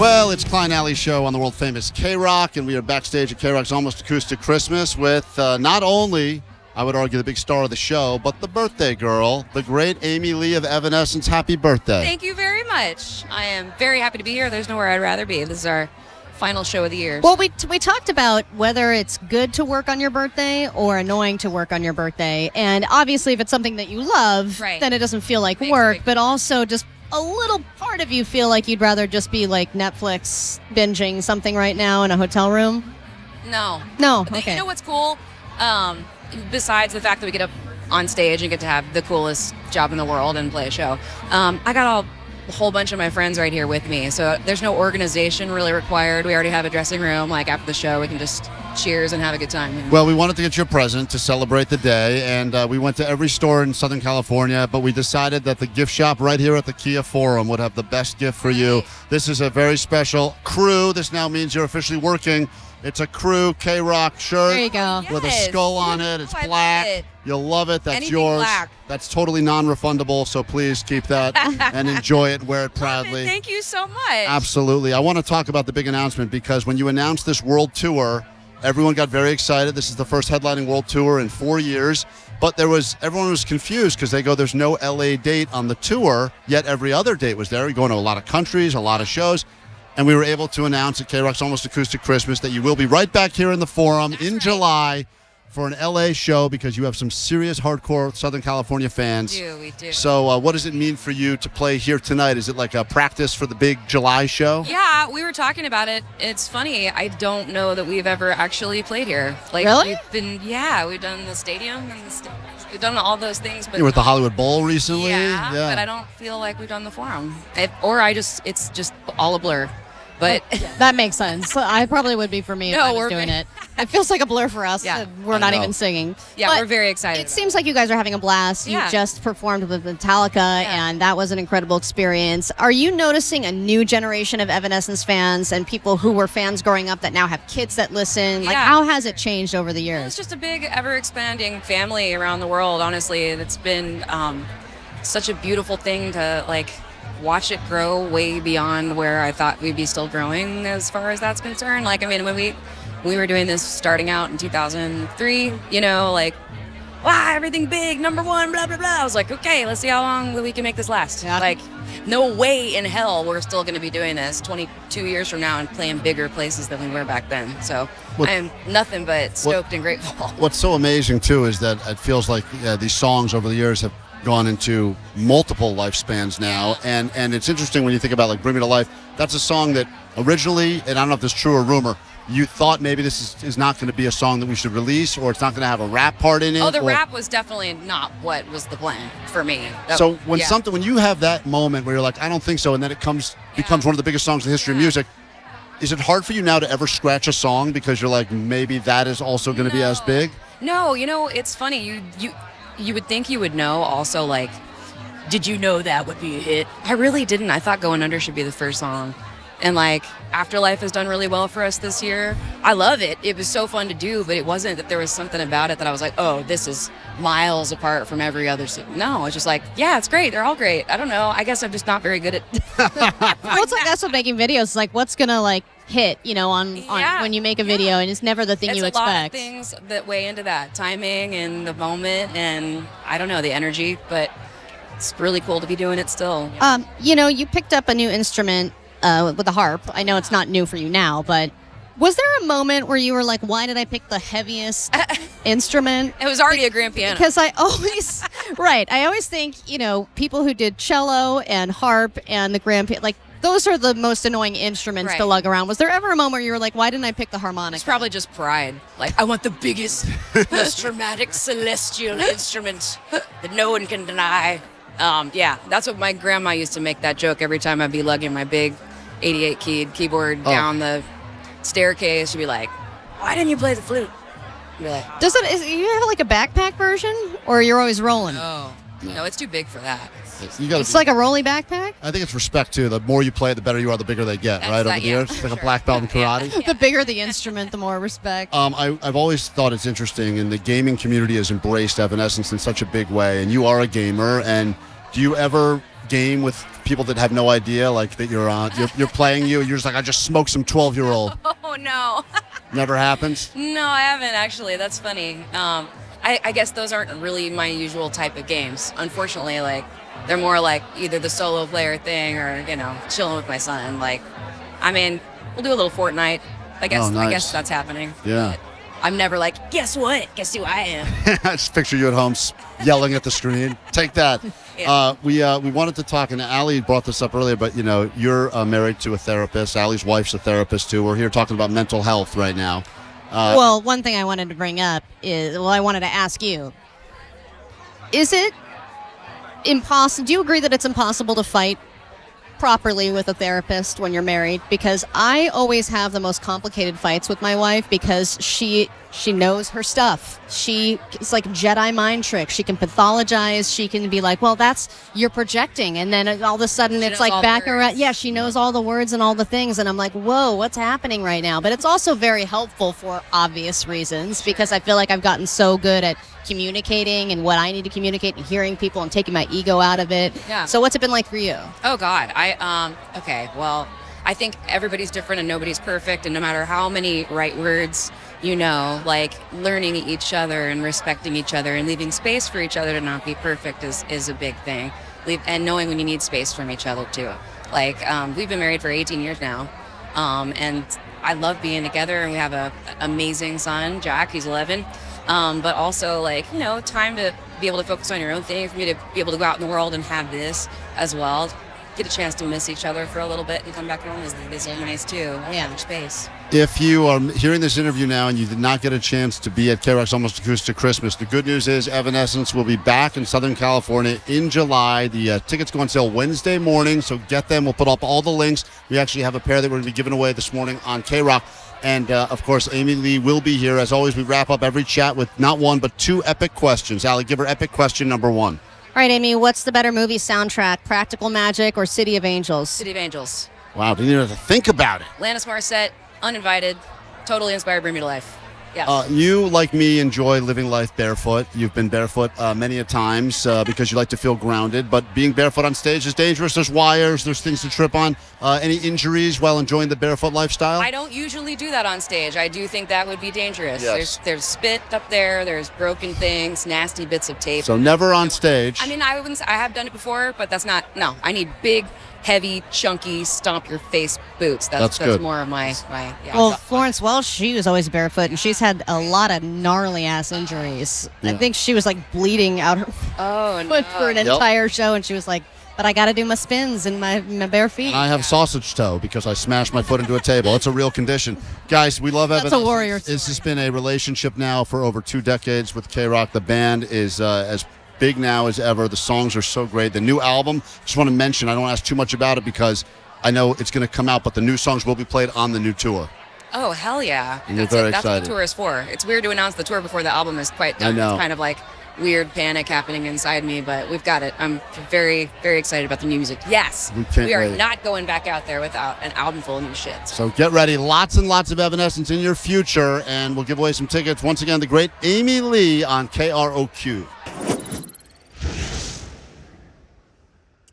Well, it's Klein.Ally.Show on the world-famous KROQ, and we are backstage at KROQ's Almost Acoustic Christmas with not only, I would argue, the big star of the show, but the birthday girl, the great Amy Lee of Evanescence. Happy birthday. Thank you very much. I am very happy to be here. There's nowhere I'd rather be. This is our final show of the year. Well, we talked about whether it's good to work on your birthday or annoying to work on your birthday. And obviously, if it's something that you love, then it doesn't feel like work, but also just a little part of you feel like you'd rather just be like Netflix binging something right now in a hotel room? No. Okay. You know what's cool? Besides the fact that we get up on stage and get to have the coolest job in the world and play a show, I got a whole bunch of my friends right here with me, so there's no organization really required. We already have a dressing room. Like after the show, we can just cheers and have a good time. Well, we wanted to get you a present to celebrate the day, and we went to every store in Southern California, but we decided that the gift shop right here at the Kia Forum would have the best gift for you. This is a very special KROQ. This now means you're officially working. It's a KROQ KROQ shirt. There you go. With a skull on it. It's black. You'll love it. That's Anything yours. Black. That's totally non-refundable, so please keep that and enjoy it. Wear it proudly. Thank you so much. Absolutely. I want to talk about the big announcement because when you announced this world tour, everyone got very excited. This is the first headlining world tour in 4 years. But everyone was confused because they go, there's no LA date on the tour, yet every other date was there. You're going to a lot of countries, a lot of shows. And we were able to announce at KROQ's Almost Acoustic Christmas that you will be right back here in the Forum in July for an LA show because you have some serious hardcore Southern California fans. We do. So what does it mean for you to play here tonight? Is it like a practice for the big July show? Yeah, we were talking about it. It's funny. I don't know that we've ever actually played here. Like, really? We've done the stadium and we've done all those things. But you were at the Hollywood Bowl recently? Yeah, but I don't feel like we've done the Forum. It's just all a blur. But that makes sense. I probably would be for me if I was doing it. It feels like a blur for us. Yeah. We're not even singing. Yeah, but we're very excited. It seems like you guys are having a blast. You just performed with Metallica, and that was an incredible experience. Are you noticing a new generation of Evanescence fans and people who were fans growing up that now have kids that listen? Like, how has it changed over the years? It's just a big, ever-expanding family around the world, honestly. It's been such a beautiful thing to, watch it grow way beyond where I thought we'd be still growing as far as that's concerned. When we were doing this starting out in 2003, everything big, number one, blah, blah, blah. I was like, okay, let's see how long we can make this last. Yeah. No way in hell we're still going to be doing this 22 years from now and playing bigger places than we were back then. So I am nothing but stoked and grateful. What's so amazing, too, is that it feels like these songs over the years have gone into multiple lifespans now, and it's interesting when you think about Bring Me to Life. That's a song that originally, and I don't know if this is true or rumor, you thought maybe this is not going to be a song that we should release, or it's not going to have a rap part in it. The rap was definitely not what was the plan for me. So when you have that moment where you're like, I don't think so, and then it becomes one of the biggest songs in the history of music, is it hard for you now to ever scratch a song because you're like, maybe that is also going to be as big? No, it's funny. You would think you would know also, did you know that would be a hit? I really didn't. I thought Going Under should be the first song. And Afterlife has done really well for us this year. I love it. It was so fun to do, but it wasn't that there was something about it that I was like, oh, this is miles apart from every other song. No, it's just it's great. They're all great. I don't know. I guess I'm just not very good at well, it's that's what making videos is like. What's gonna hit, on when you make a video, and it's never the thing you expect. It's a lot of things that weigh into that. Timing and the moment and, I don't know, the energy, but it's really cool to be doing it still. You picked up a new instrument with the harp. I know it's not new for you now, but was there a moment where you were like, why did I pick the heaviest instrument? It was already a grand piano. Because I always think, people who did cello and harp and the grand piano, those are the most annoying instruments to lug around. Was there ever a moment where you were like, why didn't I pick the harmonica? It's probably just pride. I want the biggest, most dramatic, celestial instrument that no one can deny. That's what my grandma used to make that joke every time I'd be lugging my big 88-keyed keyboard down the staircase. She'd be like, why didn't you play the flute? I'd be like, you have a backpack version, or you're always rolling? No, it's too big for that. It's like a rolly backpack? I think it's respect, too. The more you play it, the better you are, the bigger they get, right? Over the years. It's like a black belt in karate. Yeah. The bigger the instrument, the more respect. I've always thought it's interesting, and the gaming community has embraced Evanescence in such a big way, and you are a gamer, and do you ever game with people that have no idea, like that you're playing you're just like, I just smoked some 12-year-old. Oh no. Never happens? No, I haven't actually. That's funny. I guess those aren't really my usual type of games. Unfortunately, like they're more like either the solo player thing or, chilling with my son. Like, I mean, we'll do a little Fortnite. I guess nice. I guess that's happening. Yeah. I'm never like, guess what? Guess who I am? I just picture you at home yelling at the screen. Take that. Yeah. We wanted to talk, and Allie brought this up earlier, but you're married to a therapist. Allie's wife's a therapist too. We're here talking about mental health right now. Well, one thing I wanted to bring up is, I wanted to ask you, is it impossible? Do you agree that it's impossible to fight properly with a therapist when you're married? Because I always have the most complicated fights with my wife because she knows her stuff. It's like Jedi mind trick. She can pathologize. She can be like, well, you're projecting. And then all of a sudden it's like back around. Yeah, she knows all the words and all the things. And I'm like, whoa, what's happening right now? But it's also very helpful for obvious reasons because I feel like I've gotten so good at communicating and what I need to communicate and hearing people and taking my ego out of it. Yeah. So what's it been like for you? Oh God. Okay. Well, I think everybody's different and nobody's perfect. And no matter how many right words, like learning each other and respecting each other and leaving space for each other to not be perfect is a big thing. And knowing when you need space from each other too. Like, we've been married for 18 years now. And I love being together, and we have an amazing son, Jack, he's 11. But also time to be able to focus on your own thing, for me to be able to go out in the world and have this as well. Get a chance to miss each other for a little bit and come back home is nice too. Yeah, space. If you are hearing this interview now and you did not get a chance to be at KROQ's Almost Acoustic Christmas, the good news is Evanescence will be back in Southern California in July. The tickets go on sale Wednesday morning, so get them. We'll put up all the links. We actually have a pair that we're going to be giving away this morning on KROQ. And, of course, Amy Lee will be here. As always, we wrap up every chat with not one but two epic questions. Allie, give her epic question number one. All right, Amy, what's the better movie soundtrack, Practical Magic or City of Angels? City of Angels. Wow, didn't even have to think about it. Alanis Morissette, Uninvited, totally inspired, bring me to life. Yeah. You, like me, enjoy living life barefoot. You've been barefoot many a times because you like to feel grounded. But being barefoot on stage is dangerous. There's wires. There's things to trip on. Any injuries while enjoying the barefoot lifestyle? I don't usually do that on stage. I do think that would be dangerous. Yes. There's spit up there. There's broken things, nasty bits of tape. So never on stage. I mean, I have done it before, but that's not. No, I need big, heavy, chunky, stomp your face boots. That's good. more of my. Yeah. Well, Florence Welch, she was always barefoot, and she's had a lot of gnarly ass injuries. Yeah. I think she was like bleeding out her foot for an entire show, and she was like, but I got to do my spins in my bare feet. I have sausage toe because I smashed my foot into a table. It's a real condition. Guys, we love Evanescence. That's a warrior story. This has been a relationship now for over 2 decades with KROQ. The band is as big now as ever. The songs are so great. The new album, just want to mention, I don't ask too much about it because I know it's going to come out, but the new songs will be played on the new tour. Oh, hell yeah. And you're very That's excited. what the tour is for. It's weird to announce the tour before the album is quite done. I know. It's kind of like weird panic happening inside me, but we've got it. I'm very, very excited about the new music. Yes, we are not going back out there without an album full of new shit. So get ready. Lots and lots of Evanescence in your future, and we'll give away some tickets. Once again, the great Amy Lee on KROQ.